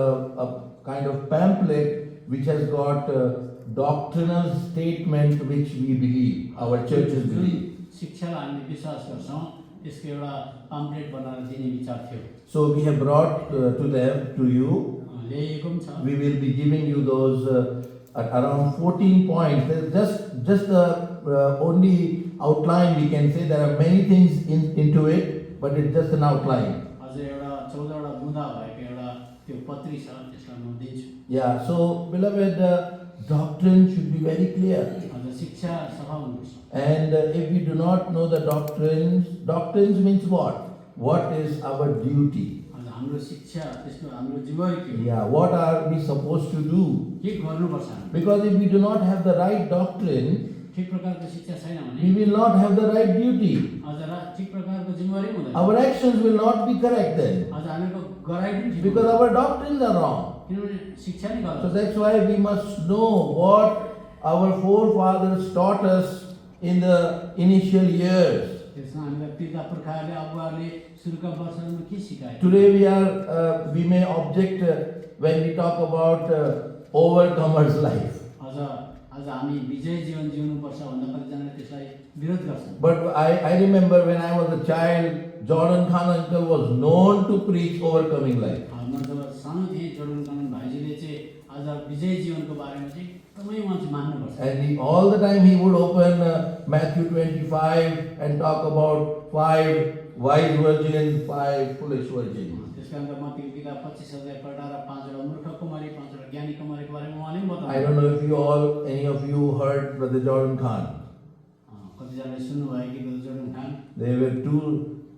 kind of pamphlet which has got doctrinal statement which we believe, our churches believe. शिक्षालाई हामीले विश्वास गर्छौँ त्यसको एउटा पम्पलेट बनाएर दिने विचार थियो। So we have brought to them, to you. ल्याइएको पनि छ। We will be giving you those around 14 points. There's just the only outline we can say. There are many things into it, but it's just an outline. हजुर एउटा 14 वटा बुँदा भएको एउटा त्यो पत्री छ त्यसलाई म दिन्छु। Yeah, so beloved, doctrine should be very clear. हजुर शिक्षा सफा हुनुपर्छ। And if we do not know the doctrines means what? What is our duty? हजुर हाम्रो शिक्षा त्यसको हाम्रो जिम्मेवारी के हो? Yeah, what are we supposed to do? के गर्नुपर्छ हामी? Because if we do not have the right doctrine, ठिक प्रकारको शिक्षा छैन भने we will not have the right duty. हजुर ठिक प्रकारको जिम्मेवारी पनि हुँदैन। Our actions will not be correct then. हजुर हामीको गराइ पनि ठिक Because हुँदैन। our doctrines are wrong. किनभने शिक्षा नै So गलत छ। that's why we must know what our forefathers taught us in the initial years. त्यसमा हामीलाई पिता पुर्खाहरूले अगुवाहरूले सुरुका वर्षहरूमा के सिकाए? Today we may object when we talk about overcomer's life. आज हामी विजय जीवन जिउनुपर्छ भन्दा कतिजनाले त्यसलाई विरोध गर्छन्। But I remember when I was a child, Jordan Khan uncle was known to preach overcoming life. म जब सानो थिएँ जोर्डन खान भाइजीले चाहिँ आज विजय जीवनको बारेमा चाहिँ एकदमै मान्छे मान्नुपर्छ। And all the time he would open Matthew 25 and talk about 5 wise virgins, 5 foolish virgins. त्यसका अन्त मत्तीको किताब 25 अध्याय पढ्दा र 5 वटा मूर्ख कुमारी 5 वटा ज्ञानी कुमारीको बारेमा उहाँले पनि बताउनु। I don't know if any of you heard Brother Jordan Khan. कतिजनाले सुन्नुभयो कि brother Jordan Khan? There were 2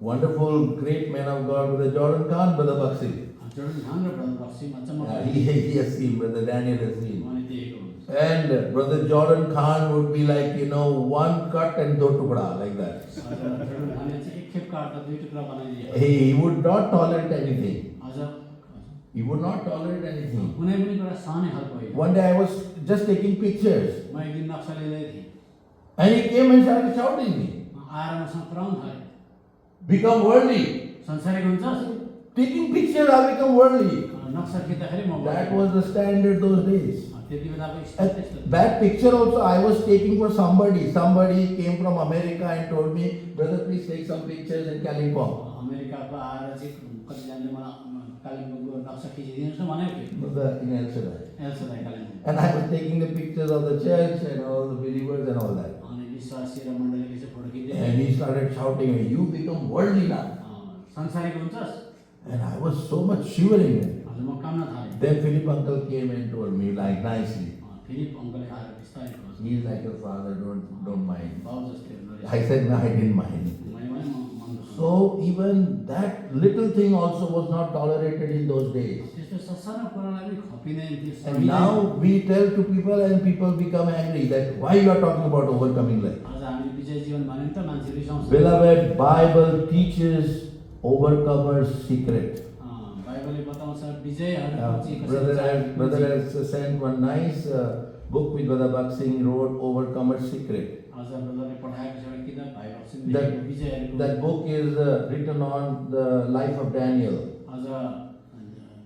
wonderful, great men of God, Brother Jordan Khan, Brother Bakshi. Jordan Khan र ब्रदर बक्सी मचमक He has seen, Brother Daniel has seen. उहाँले देखेको हुन्छ। And Brother Jordan Khan would be like, one cut and do tukda, like that. Jordan खानले चाहिँ एक खेप काट्दा 2 टुक्रा बनाइदिए। He would not tolerate anything. हजुर He would not tolerate anything. कुनै पनि कुरा सहने खालको होइन। One day I was just taking pictures. म एक दिन नक्सा लिँदै थिएँ। And he came and started shouting me. आएर मसँग कराउन थाल्यो। Become worldly. संसारिक हुन्छ? Taking pictures, I become worldly. नक्सा खिच्दाखेरि म That was the standard those days. त्यति बेलाको स्थिति And त्यस्तो थियो। that picture also I was taking for somebody. Somebody came from America and told me, brother, please take some pictures in Kalimpong. अमेरिकाको आएर चाहिँ कतिजनाले मलाई कालिम्पोङको नक्सा खिचिदिनुहोस् न भनेको थियो। In El Shaddai. एल्सोलाई Kalimpong. And I was taking the pictures of the church and all the believers and all that. अनि विश्वासी र मण्डलीको चाहिँ photo खिच्दै And he started shouting, you become worldly now. संसारिक हुन्छस्? And I was so much shivering. हजुर म काम्न थालेँ। Then Philip uncle came and told me like nicely. Philip अङ्कलले आएर बिस्तारै खोज्नु He is like your father, don't mind. बाउ जस्तै हुनुहुने I said, no, I didn't mind. मैले भने मन दुखाउँछ। So even that little thing also was not tolerated in those days. त्यस्तो ससानो कुरालाई पनि खपिँदैन थियो And सहिँदैन। now we tell to people and people become angry that why you are talking about overcoming life. आज हामीले विजय जीवन भन्यो भने त मान्छे रिसाउँछ। Beloved, Bible teaches overcomer's secret. बाइबलले बताउँछ विजयहरू चाहिँ Brother has sent one nice book which Brother Baksing wrote, Overcomer's Secret. आज ब्रदरले पठाएको छ एउटा किताब भाइ भक्सिङले लेखेको विजयहरूको। That book is written on the life of Daniel. आज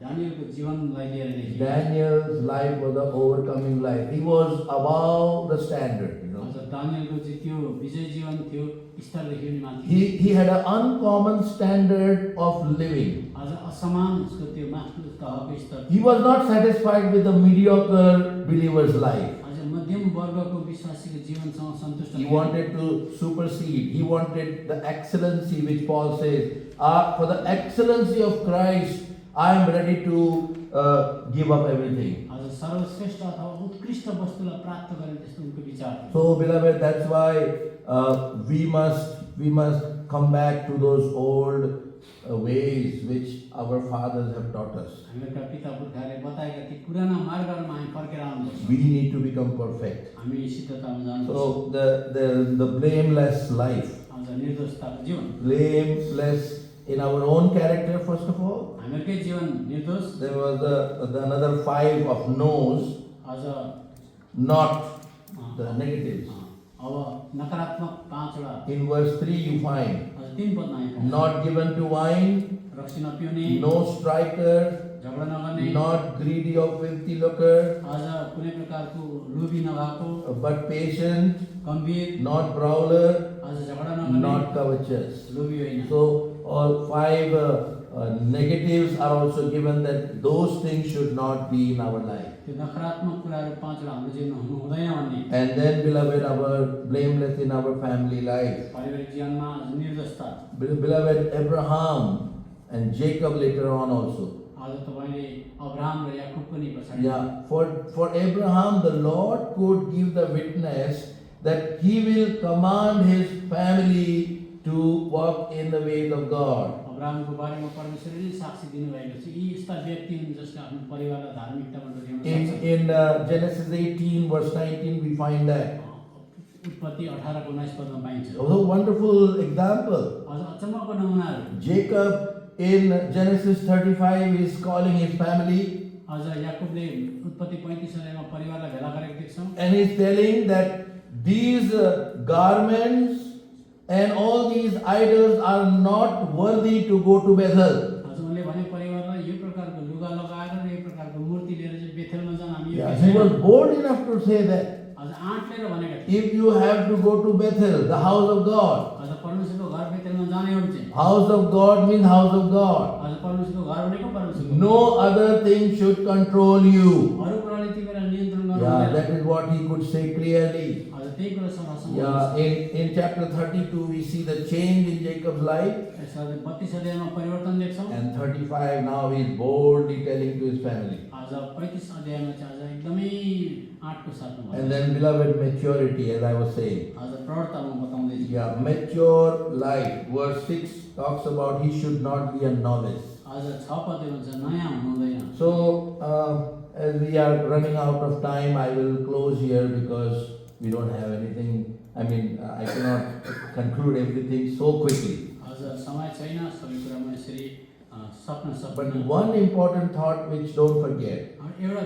दानियलको जीवनलाई लिएर लेखिएको छ। Daniel's life was an overcoming life. He was above the standard, you know. आज दानियलको चाहिँ त्यो विजय जीवन थियो स्तरदेखि पनि माथि। He had an uncommon standard of living. आज असमान उसको त्यो माथिल्लो तहको स्तर। He was not satisfied with the mediocre believer's life. आज मध्यम वर्गको विश्वासीको जीवनसँग सन्तुष्ट He थिएन। wanted to supersede. He wanted the excellency which Paul says, for the excellency of Christ, I am ready to give up everything. आज सर्वश्रेष्ठ अथवा उत्कृष्ट वस्तुलाई प्राप्त गर्ने त्यस्तो उनको विचार थियो। So beloved, that's why we must come back to those old ways which our fathers have taught us. हामीका पिता पुर्खाले बताएका ती पुराना मार्गहरूमा हामी फर्केर आउनुपर्छ। We need to become perfect. हामी सिद्धतामा जानुपर्छ। So the blameless life, आज निर्दोषताको जीवन। blameless in our own character first of all. हामीकै जीवन निर्दोष। There was the another 5 of no's, आज not the negatives. अब नकारात्मक 5 In verse 3 you find, आज 3 पदमा आएको not given to wine, रक्सी नपिउने, no striker, झगडा नगर्ने, not greedy or filthy lucre, आज कुनै प्रकारको लोभी नभएको, but patient, Gambhir, not brawler, आज झगडा नगर्ने, not covetous. लोभी होइन। So all 5 negatives are also given, that those things should not be in our life. त्यो नकारात्मक कुराहरू 5 हाम्रो जीवनमा हुनु हुँदैन भन्ने। And then beloved, our blameless in our family life. पारिवारिक जीवनमा आज निर्दोषता। Beloved, Abraham and Jacob later on also. आज तपाईले अब्राहम र याकूब पनि पछाडि। Yeah, for Abraham, the Lord could give the witness that he will command his family to walk in the ways of God. अब्राहमको बारेमा परमेश्वरले साक्षी दिनुभएको छ। यी यस्ता व्यक्ति हुन् जसले आफ्नो परिवारलाई धार्मिकतामा डोर्याउन सक्छन्। In Genesis 18 verse 19 we find that. उत्पत्ति 18 को 19 पदमा पाइन्छ। It was a wonderful example. आज अचम्मको नमुनाहरू। Jacob in Genesis 35 is calling his family आज याकूबले उत्पत्ति 35 अध्यायमा परिवारलाई भेला गरेको देख्छौँ। and he's telling that these garments and all these idols are not worthy to go to Bethel. आज उनले भने परिवारलाई यो प्रकारको लुगा लगाएर र यो प्रकारको मूर्ति लिएर चाहिँ बेथेलमा जान हामी Yeah, योग्य he was छैनौँ। bold enough to say that. आज आँट लिएर भनेका थिए। If you have to go to Bethel, the house of God. आज परमेश्वरको घर बेथेलमा जाने हो भने चाहिँ House of God means house of God. आज परमेश्वरको घर भनेको परमेश्वरको। No other thing should control you. अरू कुराले तिमीलाई नियन्त्रण गर्नु Yeah, हुँदैन। that is what he could say clearly. आज त्यही कुरा समाजसँग Yeah, in chapter 32 we see the change in Jacob's life, 32 अध्यायमा परिवर्तन देख्छौँ। and 35 now he is boldly telling to his family. आज 35 अध्यायमा चाहिँ आज एकदमै आँटको साथमा And भन्दैछ। then beloved, maturity, as I was saying. आज प्रौढतामा बताउँदैछु। Yeah, mature life. Verse 6 talks about he should not be a novice. आज 6 पदले भन्छ नयाँ हुनु हुँदैन। So as we are running out of time, I will close here because we don't have anything. I mean, I cannot conclude everything so quickly. आज समय छैन सबै कुरामा यसरी सक्न But सक्दैन। one important thought which don't forget. एउटा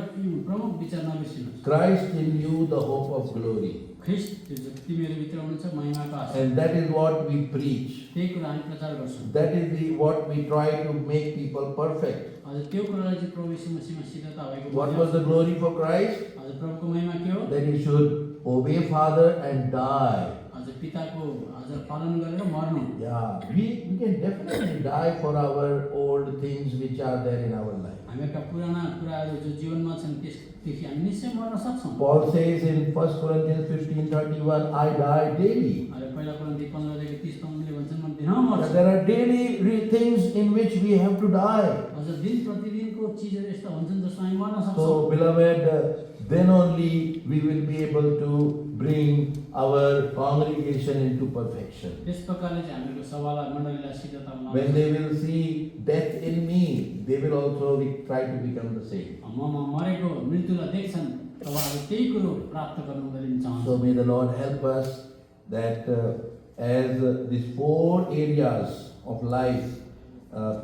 प्रमुख विचार नबिर्सिनुहोस्। Christ in you, the hope of glory. ख्रीष्ट जो तिमीहरू भित्र हुनुहुन्छ महिमाको आशा। And that is what we preach. त्यही कुरा हामी प्रचार गर्छौँ। That is what we try to make people perfect. आज त्यो कुरालाई चाहिँ प्रभु यीशु मसीहमा सिद्धता भएको। What was the glory for Christ? आज प्रभुको महिमा के हो? That he should obey Father and die. आज पिताको आज पालन गरेर मर्नु। Yeah, we can definitely die for our old things which are there in our life. हामीका पुराना कुराहरू जो जीवनमा छन् त्यसदेखि हामी निश्चय मर्न सक्छौँ। Paul says in 1 Corinthians 15:31, I die daily. अहिले पहिला कोरिन्थी 15 देखि 30 पदले भन्छन् म मर्छ। There are daily things in which we have to die. अझ दिन प्रतिदिनको चिजहरू यस्ता हुन्छन् जसमा हामी मर्न सक्छौँ। So, beloved, then only we will be able to bring our congregation into perfection. त्यस प्रकारले चाहिँ हामीहरूको सभालाई मण्डलीलाई सिद्धतामा When they will see death in me, they will also try to become the same. Mama मरेको मृत्युलाई देख्छन् तब अब त्यही कुरो प्राप्त गर्नु उनीहरूले चाहन्छ। So may the Lord help us that as these 4 areas of life,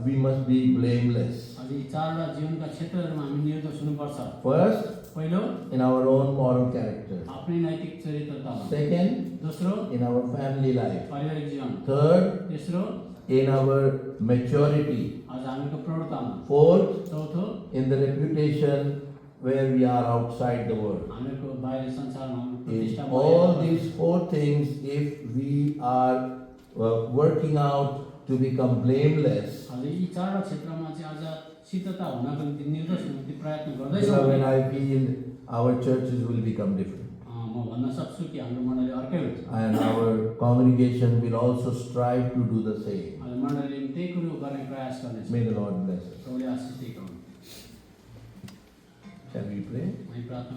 we must be blameless. अझ यी चारवटा जीवनका क्षेत्रहरूमा हामी निर्दोष हुनुपर्छ। First, पहिलो in our own moral character. आफ्नै नैतिक चरित्रतामा। Second, दोस्रो in our family life. पारिवारिक जीवन। Third, तेस्रो in our maturity. अझ हामीको प्रौढतामा। Fourth, चौथो in the reputation where we are outside the world. हामीहरूको बाहिर संसारमा हाम्रो In प्रतिष्ठा all बढेको these 4 things, if we are working out to become blameless, अझ यी चारवटा क्षेत्रमा चाहिँ अझ सिद्धता हुनको निम्ति निर्दोष हुनको निम्ति प्रयत्न गर्दैछौँ beloved, भने I feel our churches will become different. म भन्न सक्छु कि हाम्रो मण्डली अर्कै हुन्छ। And our congregation will also strive to do the same. अहिले मण्डलीले पनि त्यही कुरो गर्ने प्रयास गर्नेछ। May the Lord bless us. प्रभुले Ashish दिएको हुन्। Shall we pray? हामी प्रार्थना